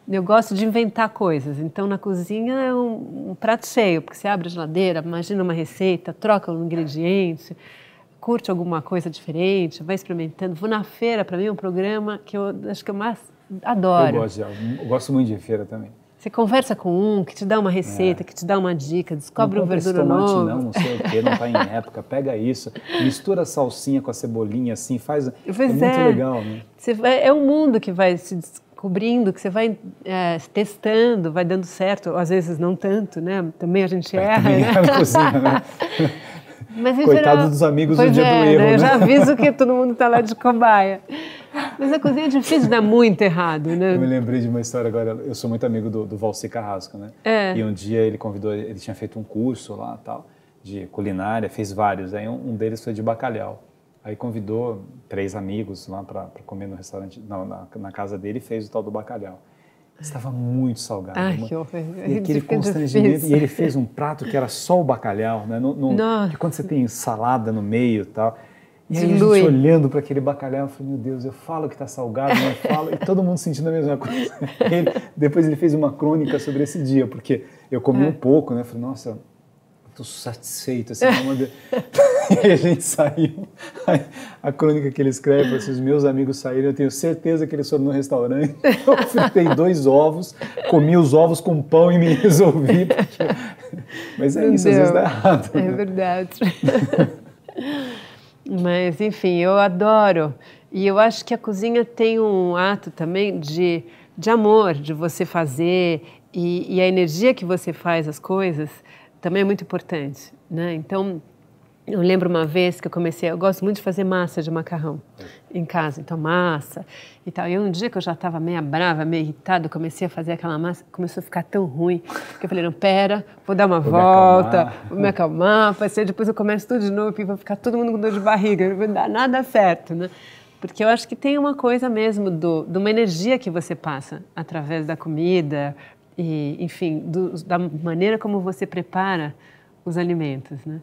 Eu gosto de inventar coisas, então na cozinha é um prato cheio, porque você abre a geladeira, imagina uma receita, troca um ingrediente, curte alguma coisa diferente, vai experimentando. Vou na feira, para mim é um programa que eu acho que eu mais adoro. Eu gosto muito de feira também. Você conversa com que te dá uma receita, que te dá uma dica, descobre um verdura novo. Não sei o quê, não está em época, pega isso, mistura a salsinha com a cebolinha, assim, faz... muito legal, né? É um mundo que vai se descobrindo, que você vai testando, vai dando certo, às vezes não tanto, né? Também a gente erra, também né? Na cozinha, né? Mas, coitado dos amigos no dia do erro, né? Eu né? já aviso que todo mundo está lá de cobaia. Mas a cozinha é difícil dar muito errado, né? Eu me lembrei de uma história agora, eu sou muito amigo do Valci Carrasco, né? E um dia ele convidou, ele tinha feito um curso lá, tal, de culinária, fez vários, aí um deles foi de bacalhau. Aí convidou 3 amigos lá para comer no restaurante, na casa dele e fez o tal do bacalhau. Estava muito salgado. Ai, que horror. E aquele constrangimento. E ele fez um prato que era só o bacalhau, né? Que quando você tem salada no meio e tal. E aí a gente olhando para aquele bacalhau, eu falei, meu Deus, eu falo que está salgado, não falo. E todo mundo sentindo a mesma coisa. Depois ele fez uma crônica sobre esse dia, porque eu comi um pouco, né? Eu falei, nossa, estou satisfeito. Assim, e a gente saiu. A crônica que ele escreve, assim, os meus amigos saíram, eu tenho certeza que eles foram no restaurante. Eu fritei 2 ovos, comi os ovos com pão e me resolvi. Mas é isso, às vezes dá errado. É verdade. Mas, enfim, eu adoro. E eu acho que a cozinha tem um ato também de amor, de você fazer. E a energia que você faz as coisas também é muito importante, né? Então, eu lembro uma vez que eu gosto muito de fazer massa de macarrão em casa, então massa e tal. E um dia que eu já estava meio brava, meio irritada, eu comecei a fazer aquela massa, começou a ficar tão ruim, que eu falei, não, pera, vou dar uma volta, vou me acalmar, depois eu começo tudo de novo e vai ficar todo mundo com dor de barriga, não vai dar nada certo, né? Porque eu acho que tem uma coisa mesmo de uma energia que você passa através da comida e, enfim, da maneira como você prepara os alimentos, né?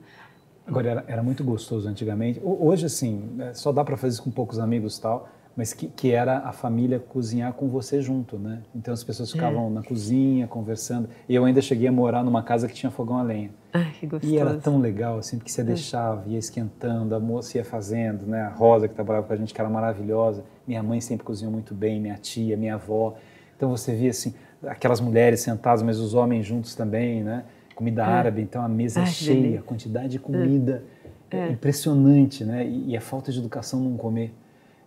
Agora, era muito gostoso antigamente. Hoje, assim, só dá para fazer isso com poucos amigos e tal, mas que era a família cozinhar com você junto, né? Então as pessoas ficavam na cozinha, conversando. E eu ainda cheguei a morar numa casa que tinha fogão a lenha. Ai, que gostoso. E era tão legal, assim, porque você deixava, ia esquentando, a moça ia fazendo, né? A Rosa, que trabalhava com a gente, que era maravilhosa. Minha mãe sempre cozinhou muito bem, minha tia, minha avó. Então você via, assim, aquelas mulheres sentadas, mas os homens juntos também, né? Comida árabe, então a mesa é cheia, a quantidade de comida é impressionante, né? E a falta de educação não comer.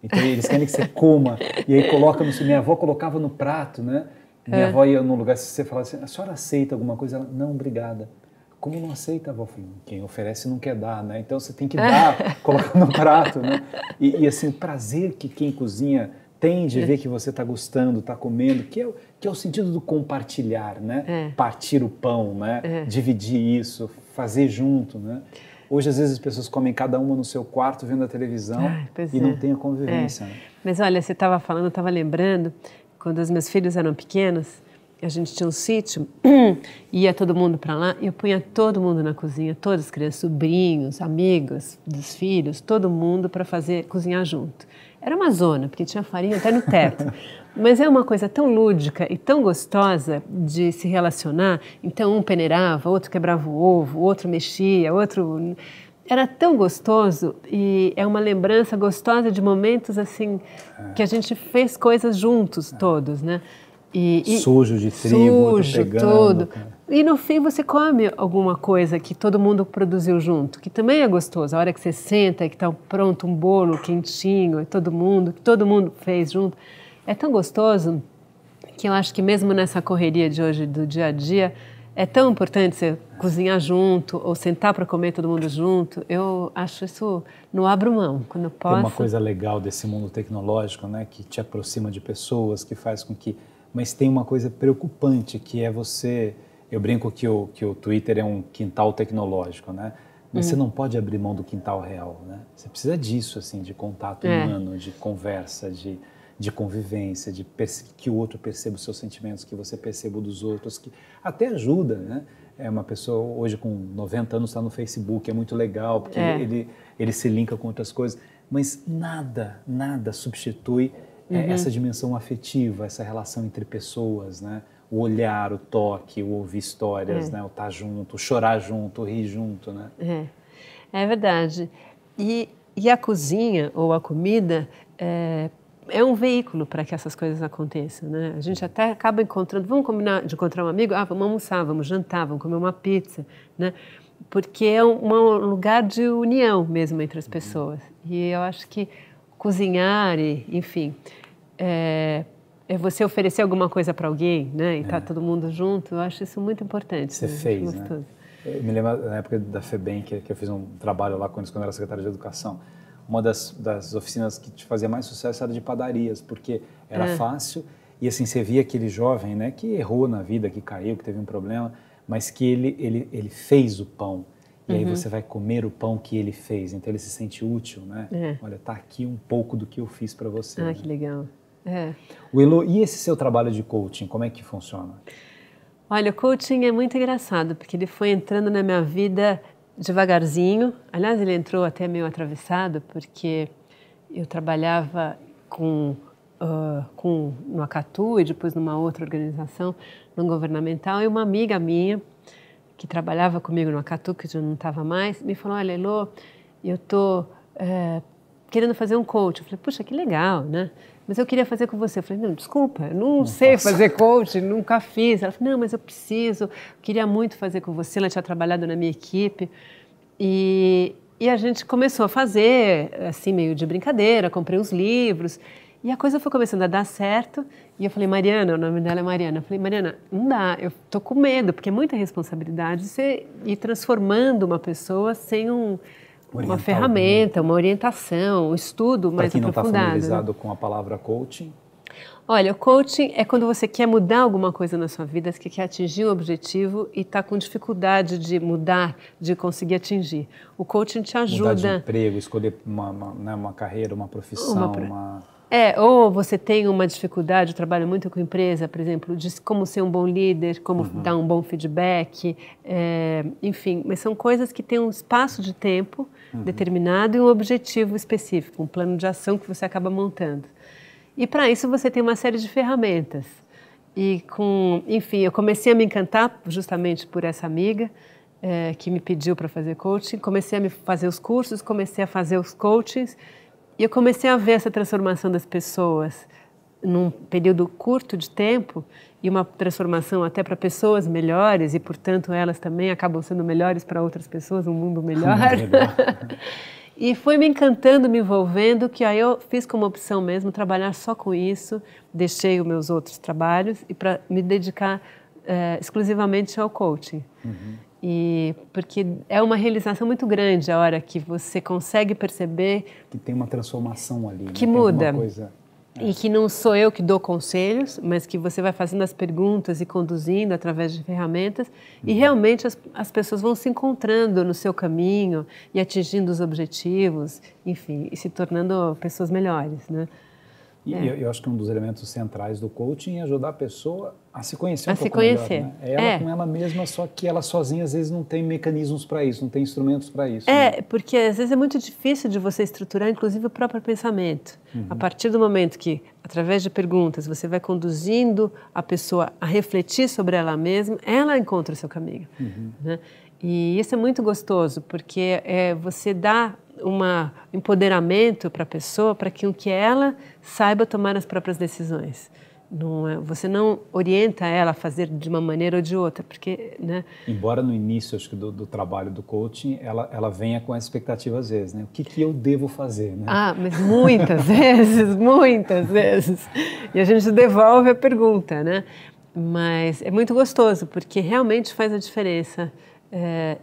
Então eles querem que você coma, e aí coloca no... Minha avó colocava no prato, né? Minha avó ia num lugar, se você falasse assim, a senhora aceita alguma coisa? Ela, não, obrigada. Como não aceita, avó? Eu falei, quem oferece não quer dar, né? Então você tem que dar, colocar no prato, né? E assim, o prazer que quem cozinha tem de ver que você está gostando, está comendo, que é o sentido do compartilhar, né? Partir o pão, né? Dividir isso, fazer junto, né? Hoje, às vezes, as pessoas comem cada uma no seu quarto, vendo a televisão e não tem a convivência. Né? Mas olha, você estava falando, eu estava lembrando, quando os meus filhos eram pequenos, a gente tinha um sítio, ia todo mundo para lá, e eu punha todo mundo na cozinha, todas as crianças, sobrinhos, amigos dos filhos, todo mundo para cozinhar junto. Era uma zona, porque tinha farinha até no teto. Mas é uma coisa tão lúdica e tão gostosa de se relacionar. Então, um peneirava, outro quebrava o ovo, outro mexia, outro... Era tão gostoso e é uma lembrança gostosa de momentos assim que a gente fez coisas juntos todos, né? Sujo de trigo, sujo, pegando, todo. E no fim você come alguma coisa que todo mundo produziu junto, que também é gostoso. A hora que você senta e que está pronto um bolo quentinho, que todo mundo fez junto. É tão gostoso que eu acho que mesmo nessa correria de hoje do dia a dia, é tão importante você cozinhar junto ou sentar para comer todo mundo junto. Eu acho isso, não abro mão, quando eu posso. Tem uma coisa legal desse mundo tecnológico, né, que te aproxima de pessoas, que faz com que... Mas tem uma coisa preocupante, que é você... Eu brinco que o Twitter é um quintal tecnológico, né? Mas você não pode abrir mão do quintal real, né? Você precisa disso, assim, de contato humano, de conversa, de convivência, que o outro perceba os seus sentimentos, que você perceba o dos outros, que até ajuda, né? É uma pessoa hoje com 90 anos está no Facebook, é muito legal, porque ele se linka com outras coisas, mas nada substitui essa dimensão afetiva, essa relação entre pessoas, né? O olhar, o toque, o ouvir histórias, né? O estar junto, o chorar junto, o rir junto, né? É verdade. E a cozinha ou a comida é um veículo para que essas coisas aconteçam, né? A gente até acaba encontrando, vamos combinar de encontrar um amigo? Vamos almoçar, vamos jantar, vamos comer uma pizza, né? Porque é um lugar de união mesmo entre as pessoas. E eu acho que cozinhar enfim, é você oferecer alguma coisa para alguém, né? E tá todo mundo junto. Eu acho isso muito importante. Você fez, né? Eu me lembro na época da FEBEM, que eu fiz um trabalho lá quando eu era secretário de Educação. Uma das oficinas que te fazia mais sucesso era de padarias, porque era fácil e assim você via aquele jovem, né, que errou na vida, que caiu, que teve um problema, mas que ele fez o pão. E aí você vai comer o pão que ele fez, então ele se sente útil, né? Olha, tá aqui um pouco do que eu fiz para você. Né? Que legal. Elo, e esse seu trabalho de coaching, como é que funciona? Olha, o coaching é muito engraçado, porque ele foi entrando na minha vida devagarzinho. Aliás, ele entrou até meio atravessado, porque eu trabalhava no Acatu e depois numa outra organização não governamental, e uma amiga minha que trabalhava comigo no Acatu, que já não estava mais, me falou: olha, Elô, eu estou querendo fazer um coach. Eu falei: puxa, que legal, né? Mas eu queria fazer com você. Eu falei: não, desculpa, eu não sei fazer coaching, nunca fiz. Ela falou: não, mas eu queria muito fazer com você. Ela tinha trabalhado na minha equipe. E a gente começou a fazer, assim, meio de brincadeira, comprei os livros. E a coisa foi começando a dar certo. E eu falei: Mariana, o nome dela é Mariana. Eu falei: Mariana, não dá, eu tô com medo, porque é muita responsabilidade você ir transformando uma pessoa sem uma ferramenta, uma orientação, um estudo mais aprofundado. Para quem não está familiarizado com a palavra coaching? Olha, o coaching é quando você quer mudar alguma coisa na sua vida, que quer atingir um objetivo e está com dificuldade de mudar, de conseguir atingir. O coaching te ajuda... Mudar de emprego, escolher uma carreira, uma profissão, ou você tem uma dificuldade, eu trabalho muito com empresa, por exemplo, de como ser um bom líder, como dar um bom feedback, enfim, mas são coisas que têm um espaço de tempo determinado e um objetivo específico, um plano de ação que você acaba montando. E para isso você tem uma série de ferramentas. E enfim, eu comecei a me encantar justamente por essa amiga que me pediu para fazer coaching, comecei a fazer os cursos, comecei a fazer os coachings, e eu comecei a ver essa transformação das pessoas num período curto de tempo e uma transformação até para pessoas melhores e, portanto, elas também acabam sendo melhores para outras pessoas, um mundo melhor. E foi me encantando, me envolvendo, que aí eu fiz como opção mesmo trabalhar só com isso, deixei os meus outros trabalhos e para me dedicar exclusivamente ao coaching. E porque é uma realização muito grande a hora que você consegue perceber que tem uma transformação ali, que né? muda. Coisa... E que não sou eu que dou conselhos, mas que você vai fazendo as perguntas e conduzindo através de ferramentas e realmente as pessoas vão se encontrando no seu caminho e atingindo os objetivos, enfim, e se tornando pessoas melhores, né? E eu acho que um dos elementos centrais do coaching é ajudar a pessoa a se conhecer um pouco melhor, né? É ela com ela mesma, só que ela sozinha às vezes não tem mecanismos para isso, não tem instrumentos para isso. Né? Porque às vezes é muito difícil de você estruturar, inclusive, o próprio pensamento. A partir do momento que, através de perguntas, você vai conduzindo a pessoa a refletir sobre ela mesma, ela encontra o seu caminho. Né? E isso é muito gostoso, porque você dá um empoderamento para a pessoa, para que ela saiba tomar as próprias decisões. Você não orienta ela a fazer de uma maneira ou de outra, porque, né? Embora no início, acho que do trabalho do coaching, ela venha com essa expectativa às vezes, né? O que eu devo fazer, né? Mas muitas vezes, muitas vezes. E a gente devolve a pergunta, né? Mas é muito gostoso, porque realmente faz a diferença.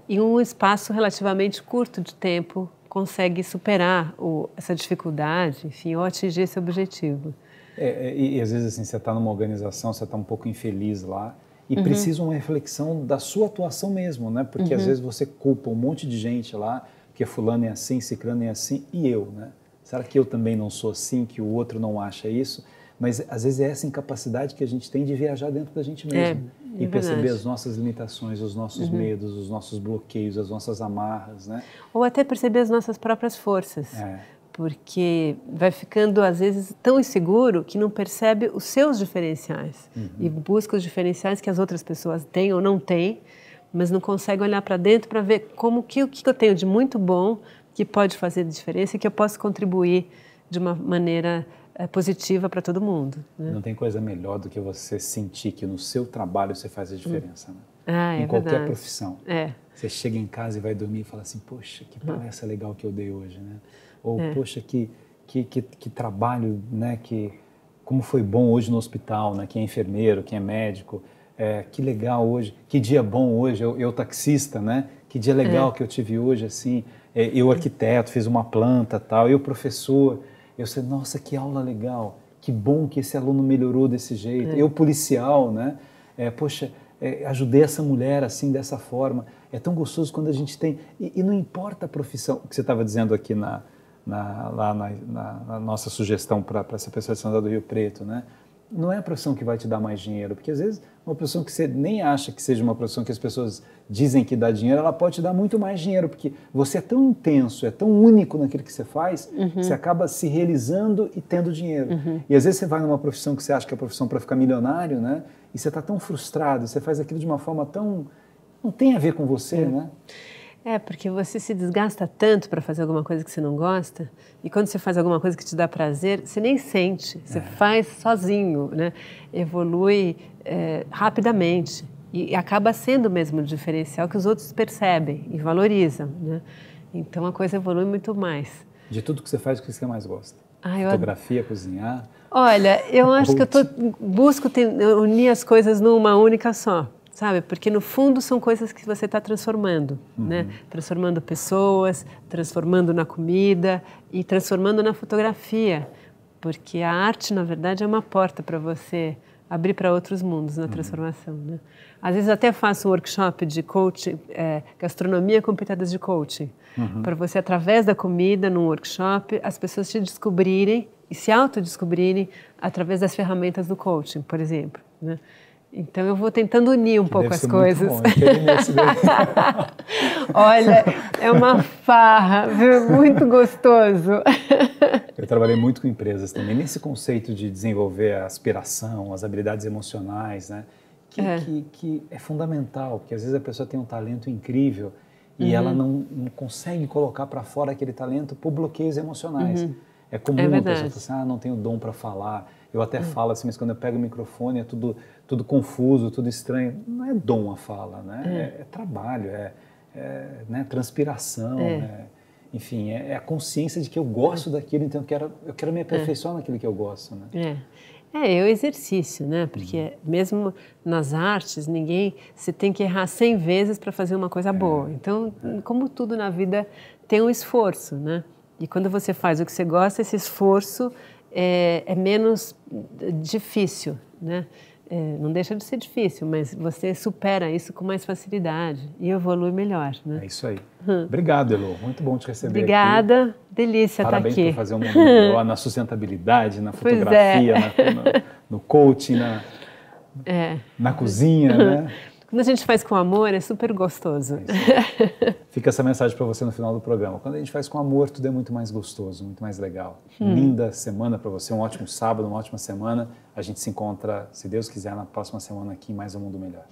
Em um espaço relativamente curto de tempo, consegue superar essa dificuldade, enfim, ou atingir esse objetivo. E às vezes assim, você está numa organização, você está um pouco infeliz lá e precisa uma reflexão da sua atuação mesmo, né? Porque às vezes você culpa um monte de gente lá, que fulano é assim, ciclano é assim, e eu, né? Será que eu também não sou assim, que o outro não acha isso? Mas às vezes é essa incapacidade que a gente tem de viajar dentro da gente mesmo e perceber as nossas limitações, os nossos medos, os nossos bloqueios, as nossas amarras, né? Ou até perceber as nossas próprias forças. Porque vai ficando, às vezes, tão inseguro que não percebe os seus diferenciais e busca os diferenciais que as outras pessoas têm ou não têm, mas não consegue olhar para dentro para ver o que eu tenho de muito bom que pode fazer diferença e que eu posso contribuir de uma maneira positiva para todo mundo. Né? Não tem coisa melhor do que você sentir que no seu trabalho você faz a diferença, né? Em qualquer profissão. Você chega em casa e vai dormir e fala assim, poxa, que palestra legal que eu dei hoje, né? Ou, poxa, que trabalho, né? Como foi bom hoje no hospital, né? Quem é enfermeiro, quem é médico, que legal hoje, que dia bom hoje, eu taxista, né? Que dia legal que eu tive hoje, assim, eu arquiteto, fiz uma planta, tal, eu professor, eu sei, nossa, que aula legal, que bom que esse aluno melhorou desse jeito, eu policial, né? Poxa, ajudei essa mulher assim, dessa forma, é tão gostoso quando a gente tem, e não importa a profissão, o que você estava dizendo aqui lá na nossa sugestão para essa pessoa de São José do Rio Preto, né? Não é a profissão que vai te dar mais dinheiro, porque às vezes uma profissão que você nem acha que seja uma profissão que as pessoas dizem que dá dinheiro, ela pode te dar muito mais dinheiro, porque você é tão intenso, é tão único naquilo que você faz, que você acaba se realizando e tendo dinheiro. E às vezes você vai numa profissão que você acha que é a profissão para ficar milionário, né? E você está tão frustrado, você faz aquilo de uma forma tão... não tem a ver com você, né? Porque você se desgasta tanto para fazer alguma coisa que você não gosta, e quando você faz alguma coisa que te dá prazer, você nem sente, você faz sozinho, né? Evolui rapidamente e acaba sendo mesmo o diferencial que os outros percebem e valorizam, né? Então a coisa evolui muito mais. De tudo que você faz, o que você mais gosta? Fotografia, cozinhar? Olha, eu acho que eu busco unir as coisas numa única só. Sabe? Porque, no fundo, são coisas que você está transformando, né? Transformando pessoas, transformando na comida e transformando na fotografia. Porque a arte, na verdade, é uma porta para você abrir para outros mundos na transformação, né? Às vezes, até faço um workshop de coaching, gastronomia com pitadas de coaching. Para você, através da comida, num workshop, as pessoas te descobrirem e se autodescobrirem através das ferramentas do coaching, por exemplo, né? Então, eu vou tentando unir um pouco as coisas. Olha, é uma farra, viu? Muito gostoso. Eu trabalhei muito com empresas também, nesse conceito de desenvolver a aspiração, as habilidades emocionais, né? Que é fundamental, porque às vezes a pessoa tem um talento incrível e ela não consegue colocar para fora aquele talento por bloqueios emocionais. É comum a pessoa falar assim, não tenho dom para falar. Eu até falo assim, mas quando eu pego o microfone é tudo confuso, tudo estranho. Não é dom a fala, né? É trabalho, né? Transpiração, enfim, é a consciência de que eu gosto daquilo, então eu quero me aperfeiçoar naquilo que eu gosto, né? É o exercício, né? Porque mesmo nas artes, você tem que errar 100 vezes para fazer uma coisa boa. Então, como tudo na vida, tem um esforço, né? E quando você faz o que você gosta, esse esforço é menos difícil, né? não deixa de ser difícil, mas você supera isso com mais facilidade e evolui melhor, né? É isso aí. Obrigado, Elo. Muito bom te receber aqui. Obrigada. Delícia estar aqui. Parabéns por fazer um mundo melhor na sustentabilidade, na fotografia, no coaching, na cozinha, né? Quando a gente faz com amor, é super gostoso. Fica essa mensagem para você no final do programa. Quando a gente faz com amor, tudo é muito mais gostoso, muito mais legal. Linda semana para você, um ótimo sábado, uma ótima semana. A gente se encontra, se Deus quiser, na próxima semana aqui em mais um Mundo Melhor.